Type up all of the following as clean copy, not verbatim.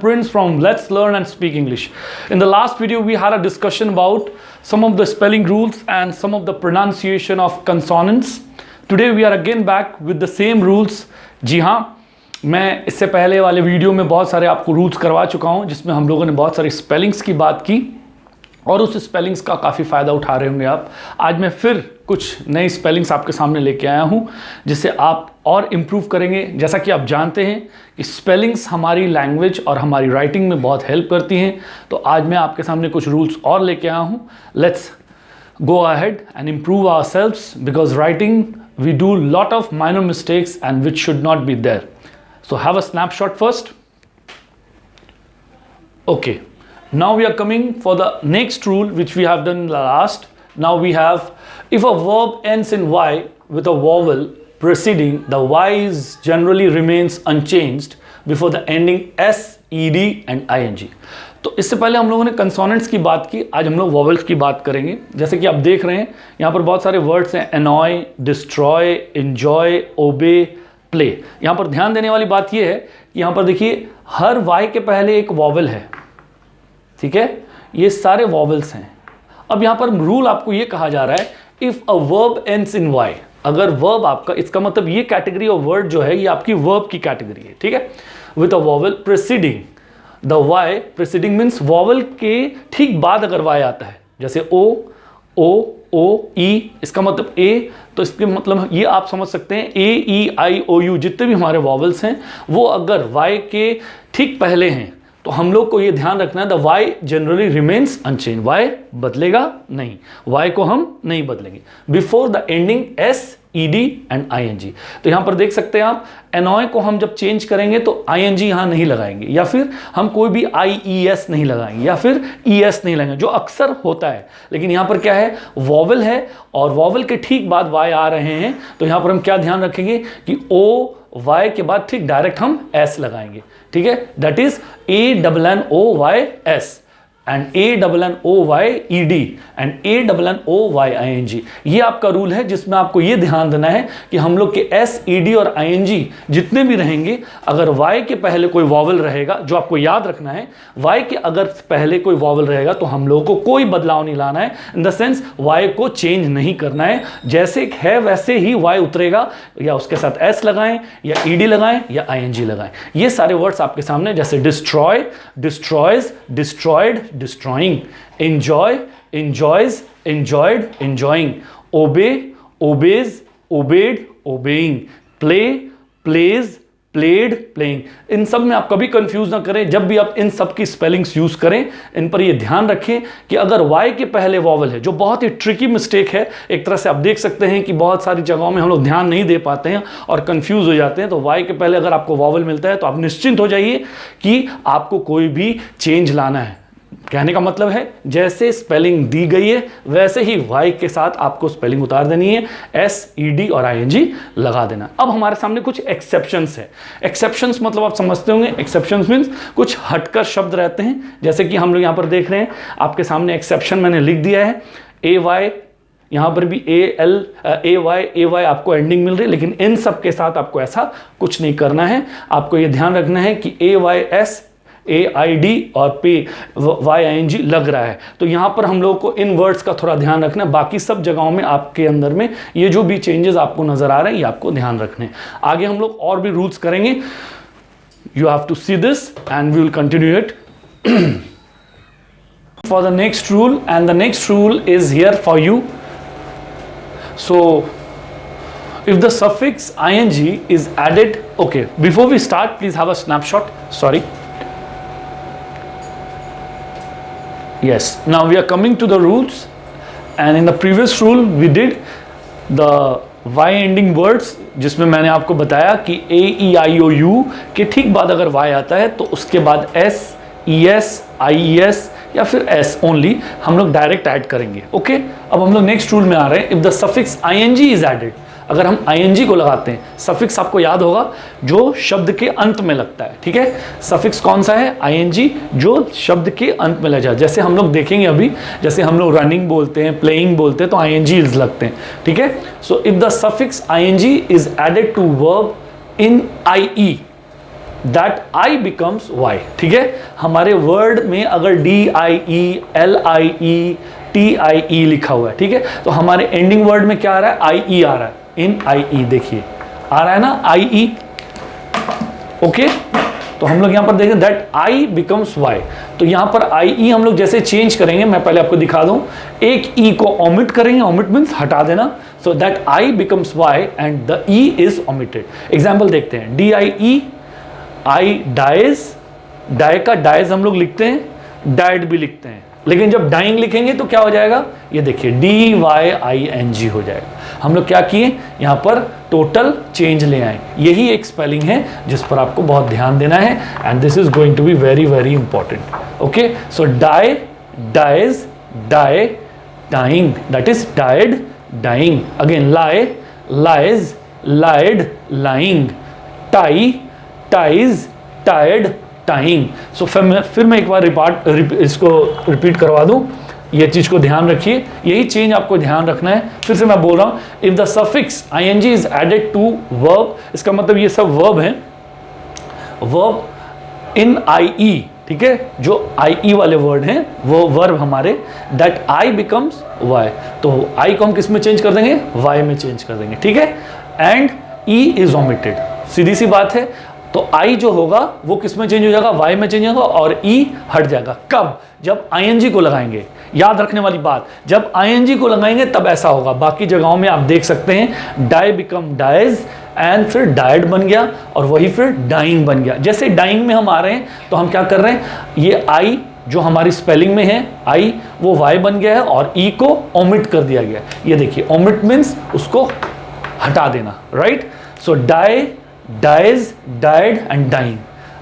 Prince from Let's Learn and Speak English. In the last video, we had a discussion about some of the spelling rules and some of the pronunciation of consonants. Today we are again back with the same rules. जी हाँ, मैं इससे पहले वाले video में बहुत सारे आपको rules करवा चुका हूँ, जिसमें हम लोगों ने बहुत सारी स्पेलिंग्स की बात की और उस स्पेलिंग्स का काफ़ी फ़ायदा उठा रहे होंगे आप। आज मैं फिर कुछ नई स्पेलिंग्स आपके सामने लेके आया हूँ, जिससे आप और इम्प्रूव करेंगे। जैसा कि आप जानते हैं कि स्पेलिंग्स हमारी लैंग्वेज और हमारी राइटिंग में बहुत हेल्प करती हैं, तो आज मैं आपके सामने कुछ रूल्स और लेके आया हूँ। Let's go ahead and improve ourselves, because writing we do lot of minor mistakes and which should not be there. So have a snapshot first. Okay, now we are coming for the next rule which we have done in the last. Now we have, if a verb ends in y with a vowel preceding, the y is generally remains unchanged before the ending s, ed and ing. तो इससे पहले हम लोगों ने consonants की बात की, आज हम लोग वॉवल्स की बात करेंगे। जैसे कि आप देख रहे हैं यहाँ पर बहुत सारे वर्ड्स हैं, एनॉय, डिस्ट्रॉय, एंजॉय, ओबे, प्ले। यहाँ पर ध्यान देने वाली बात ये है कि यहाँ पर देखिए हर वाई के पहले एक वॉवल है, ठीक है, ये सारे वॉवल्स हैं। अब यहाँ पर रूल आपको ये कहा जा रहा है, if a verb ends in Y, अगर वर्ब आपका, इसका मतलब ये कैटेगरी ऑफ वर्ड जो है ये आपकी वर्ब की कैटेगरी है, ठीक है, with a vowel preceding the Y, preceding means vowel के ठीक बाद अगर वाई आता है, जैसे ओ, ओ, ई, इसका मतलब ए, तो इसके मतलब ये आप समझ सकते हैं ए, ई, आई, ओ, यू, जितने भी हमारे वॉवल्स हैं वो अगर वाई के ठीक पहले हैं तो हम लोग को ये ध्यान रखना है, the Y generally remains unchange, Y बदलेगा नहीं, वाई को हम नहीं बदलेंगे before the ending S, ED and ING. तो यहाँ पर देख सकते हैं आप, एनॉय को हम जब चेंज करेंगे तो आईएनजी यहाँ नहीं लगाएंगे, या फिर हम कोई भी आईईएस नहीं लगाएंगे, या फिर ईएस नहीं लगाएंगे, जो अक्सर होता है। लेकिन यहाँ पर क्या है, वॉवल है और वॉवल के ठीक बाद वाई आ रहे हैं, तो यहाँ पर हम क्या ध्यान रखेंगे कि ओ वाई के बाद ठीक डायरेक्ट हम एस लगाएंगे, ठीक है, that is ANNOYS and ANNOYED and ANNOYING। ये आपका रूल है, जिसमें आपको ये ध्यान देना है कि हम लोग के S, ED और ING जितने भी रहेंगे, अगर Y के पहले कोई वॉवल रहेगा, जो आपको याद रखना है, Y के अगर पहले कोई वॉवल रहेगा तो हम लोगों को कोई बदलाव नहीं लाना है, इन द सेंस Y को चेंज नहीं करना है, जैसे है वैसे ही Y उतरेगा, या उसके साथ S लगाएं या ED लगाएं या ING लगाएं। ये सारे वर्ड्स आपके सामने, जैसे destroy, destroys, destroyed, destroying, enjoy, enjoys, enjoyed, enjoying, obey, obeys, obeyed, obeying, play, plays, played, playing। इन सब में आप कभी कंफ्यूज ना करें, जब भी आप इन सब की स्पेलिंग्स यूज करें, इन पर ये ध्यान रखें कि अगर वाई के पहले वॉवल है, जो बहुत ही ट्रिकी मिस्टेक है, एक तरह से आप देख सकते हैं कि बहुत सारी जगहों में हम लोग ध्यान नहीं दे पाते हैं और कंफ्यूज हो जाते हैं, तो वाई के पहले अगर आपको वॉवल मिलता है तो आप निश्चिंत हो जाइए कि आपको कोई भी चेंज लाना है। कहने का मतलब है, जैसे स्पेलिंग दी गई है वैसे ही वाई के साथ आपको स्पेलिंग उतार देनी है, एस, ईडी और आईएनजी लगा देना। अब हमारे सामने कुछ एक्सेप्शंस है। एक्सेप्शंस मतलब आप समझते होंगे, एक्सेप्शंस मीन्स कुछ हटकर शब्द रहते हैं, जैसे कि हम लोग यहाँ पर देख रहे हैं, आपके सामने एक्सेप्शन मैंने लिख दिया है, ए वाई, यहाँ पर भी ए वाई आपको एंडिंग मिल रही है, लेकिन इन सब के साथ आपको ऐसा कुछ नहीं करना है। आपको ये ध्यान रखना है कि AYS, AID और पे YING लग रहा है, तो यहाँ पर हम लोगों को इन वर्ड्स का थोड़ा ध्यान रखना है। बाकी सब जगहों में आपके अंदर में ये जो भी चेंजेस आपको नजर आ रहे हैं ये आपको ध्यान रखने हैं। आगे हम लोग और भी रूल्स करेंगे, you have to see this and we will continue it for the next rule, and the next rule is here for you. So if the suffix ing is added, okay, before we start please have a snapshot, sorry, yes, now we are coming to the rules, and in the previous rule we did the y ending words, जिसमें मैंने आपको बताया कि A, E, I, O, U के ठीक बाद अगर y आता है तो उसके बाद S, ES, IES या फिर S ओनली हम लोग डायरेक्ट ऐड करेंगे। ओके, अब हम लोग नेक्स्ट रूल में आ रहे हैं, if the suffix ing is added, अगर हम ing को लगाते हैं, सफिक्स आपको याद होगा जो शब्द के अंत में लगता है, ठीक है, सफिक्स कौन सा है, ing, जो शब्द के अंत में लग जाए। जैसे हम लोग देखेंगे अभी, जैसे हम लोग रनिंग बोलते हैं, प्लेइंग बोलते हैं, तो ing लगते हैं, ठीक है। So if the suffix ing is added to verb in IE, that I becomes Y. ठीक है, हमारे वर्ड में अगर DIE, LIE, TIE लिखा हुआ है, ठीक है, तो हमारे एंडिंग वर्ड में क्या आ रहा है? IE आ रहा है। इन IE देखिए आ रहा है ना, IE। ओके, तो हम लोग यहां पर देखें दैट आई बिकम्स वाई। तो यहां पर IE हम लोग जैसे चेंज करेंगे, मैं पहले आपको दिखा दूं, एक ई को ओमिट करेंगे, ओमिट मीन्स हटा देना, so that I becomes Y and the E is omitted. Example देखते हैं, DIE, आई डाइज, डाई का डाइज हम लोग लिखते हैं, डाइड भी लिखते हैं, लेकिन जब डाइंग लिखेंगे तो क्या हो जाएगा? ये देखिए DYING हो जाएगा। हम लोग क्या किए, यहां पर टोटल चेंज ले आए। यही एक स्पेलिंग है जिस पर आपको बहुत ध्यान देना है, and this is going to be very very important. Okay, so die, dies, die, dying, that is died, dying. Again lie, lies, lied, lying. Tie, ties, tied, tying. So फिर मैं एक बार इसको रिपीट करवा दूं, ये चीज को ध्यान रखिए, यही चेंज आपको ध्यान रखना है। फिर से मैं बोल रहा हूं, if the suffix ING is added to verb, इसका मतलब ये सब वर्ब है, वर्ब इन IE, ठीक है, जो IE वाले वर्ड हैं वो वर्ब हमारे, दैट आई बिकम्स वाई। तो आई को हम किस में चेंज कर देंगे? वाई में चेंज कर देंगे। ठीक है, एंड ई इज ओमिटेड, सीधी सी बात है। तो आई जो होगा वो किस में चेंज हो जाएगा? वाई में चेंज होगा, और ई हट जाएगा। कब? जब ING को लगाएंगे। याद रखने वाली बात, जब ING को लगाएंगे तब ऐसा होगा। बाकी जगहों में आप देख सकते हैं डाई बिकम डाइज, एंड फिर डाइड बन गया, और वही फिर डाइंग बन गया। जैसे डाइंग में हम आ रहे हैं तो हम क्या कर रहे हैं, ये आई जो हमारी स्पेलिंग में है आई, वो वाई बन गया है, और ई को ओमिट कर दिया गया। ये देखिए, ओमिट मीन्स उसको हटा देना, right. So die, dies, died and dying.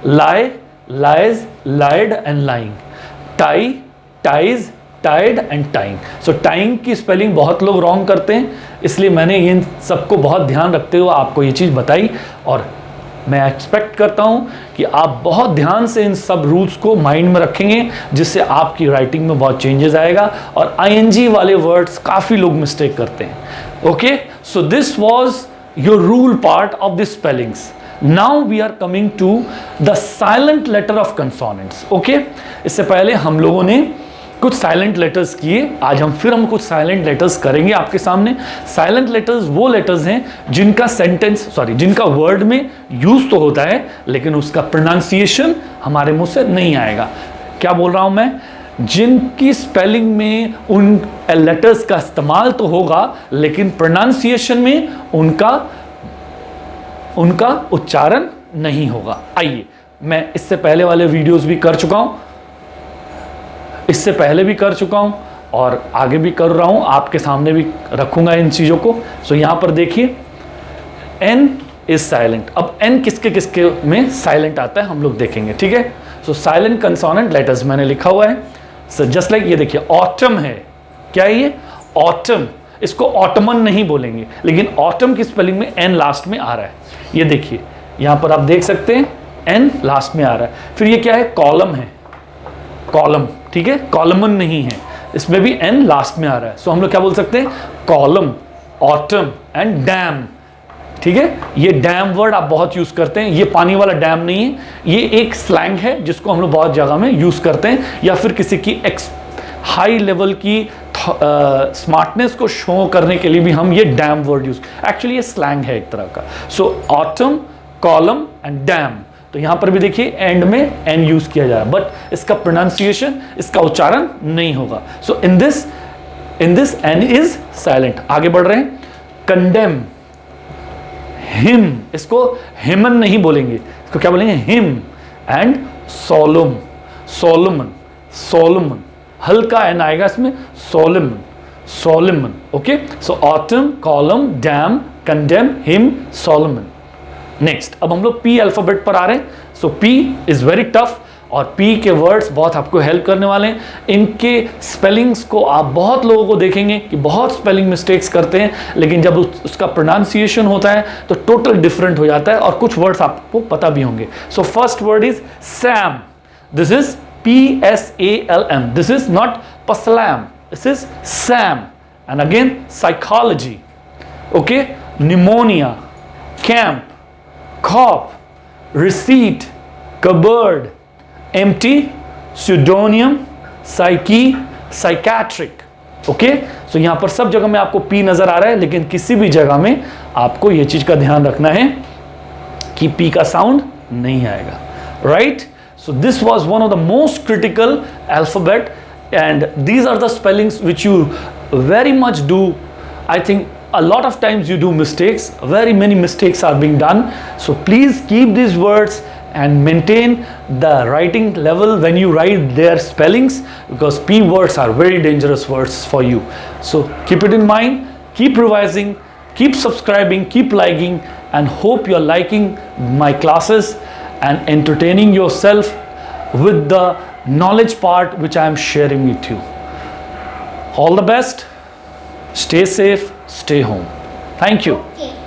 Lie, lies, lied and lying. Tie, ties, tied and tying. So tying की स्पेलिंग बहुत लोग रॉन्ग करते हैं, इसलिए मैंने इन सबको बहुत ध्यान रखते हुए आपको ये चीज़ बताई, और मैं एक्सपेक्ट करता हूं कि आप बहुत ध्यान से इन सब रूल्स को माइंड में रखेंगे, जिससे आपकी राइटिंग में बहुत चेंजेस आएगा। और ING वाले वर्ड्स काफ़ी लोग मिस्टेक करते हैं। Okay, so this was your rule part of the spellings. Now we are coming to the silent letter of consonants. Okay, इससे पहले हम लोगों ने कुछ साइलेंट लेटर्स किए, आज हम कुछ साइलेंट लेटर्स करेंगे आपके सामने। साइलेंट लेटर्स वो लेटर्स हैं जिनका वर्ड में यूज तो होता है, लेकिन उसका प्रोनाउंसिएशन हमारे मुंह से नहीं आएगा। क्या बोल रहा हूं मैं? जिनकी स्पेलिंग में उन लेटर्स का इस्तेमाल तो होगा, लेकिन प्रोनाउंसिएशन में उनका उच्चारण नहीं होगा। आइए, मैं इससे पहले वाले वीडियोस भी कर चुका हूं, इससे पहले भी कर चुका हूं, और आगे भी कर रहा हूं, आपके सामने भी रखूंगा इन चीज़ों को। सो यहां पर देखिए, N इज साइलेंट। अब N किसके किसके में साइलेंट आता है हम लोग देखेंगे। ठीक है, सो साइलेंट कंसोनेंट लेटर्स मैंने लिखा हुआ है। सो जस्ट लाइक ये देखिए, ऑटम है। क्या है ये? ऑटम। इसको ऑटमन नहीं बोलेंगे, लेकिन ऑटम की स्पेलिंग में N लास्ट में आ रहा है। ये देखिए, यहां पर आप देख सकते हैं N लास्ट में आ रहा है। फिर ये क्या है? कॉलम है, कॉलम। ठीक है, कॉलमन नहीं है, इसमें भी N लास्ट में आ रहा है। सो हम लोग क्या बोल सकते हैं? Column, autumn and dam. ठीक है, ये डैम वर्ड आप बहुत यूज करते हैं। ये पानी वाला डैम नहीं है, ये एक स्लैंग है जिसको हम लोग बहुत जगह में यूज करते हैं, या फिर किसी की हाई लेवल की स्मार्टनेस को शो करने के लिए भी हम ये डैम वर्ड यूज, एक्चुअली ये स्लैंग है एक तरह का। सो ऑटम, कॉलम एंड डैम। तो यहां पर भी देखिए एंड में N यूज किया जा रहा है, बट इसका प्रोनाउंसिएशन, इसका उच्चारण नहीं होगा। So in this N is silent. आगे बढ़ रहे हैं, कंडेम, हिम, इसको हिमन नहीं बोलेंगे, इसको क्या बोलेंगे? Hymn. And solemn, solemn, solemn, हल्का एन आएगा इसमें, solemn, solemn. Okay, so autumn, column, damn, condemn, hymn, solemn. Next, अब हम लोग P अल्फाबेट पर आ रहे हैं। So P is very tough, और P के वर्ड्स बहुत आपको हेल्प करने वाले हैं। इनके स्पेलिंग्स को आप बहुत लोगों को देखेंगे कि बहुत स्पेलिंग मिस्टेक्स करते हैं, लेकिन जब उसका प्रोनाउंसिएशन होता है तो टोटल डिफरेंट हो जाता है, और कुछ वर्ड्स आपको पता भी होंगे। So first word is psalm. This is PSALM. This is not psalm, this is psalm. And again psychology, okay, pneumonia, camp, cop, receipt, cupboard, empty, pseudonym, psyche, psychiatric. Okay, so यहां पर सब जगह में आपको P नजर आ रहा है, लेकिन किसी भी जगह में आपको यह चीज का ध्यान रखना है कि P का साउंड नहीं आएगा, right? So this was one of the most critical alphabet, and these are the spellings which you very much do. I think a lot of times you do mistakes, very many mistakes are being done. So please keep these words and maintain the writing level when you write their spellings, because P words are very dangerous words for you. So keep it in mind, keep revising, keep subscribing, keep liking, and hope you're liking my classes and entertaining yourself with the knowledge part which I am sharing with you. All the best, stay safe, stay home. Thank you. Okay.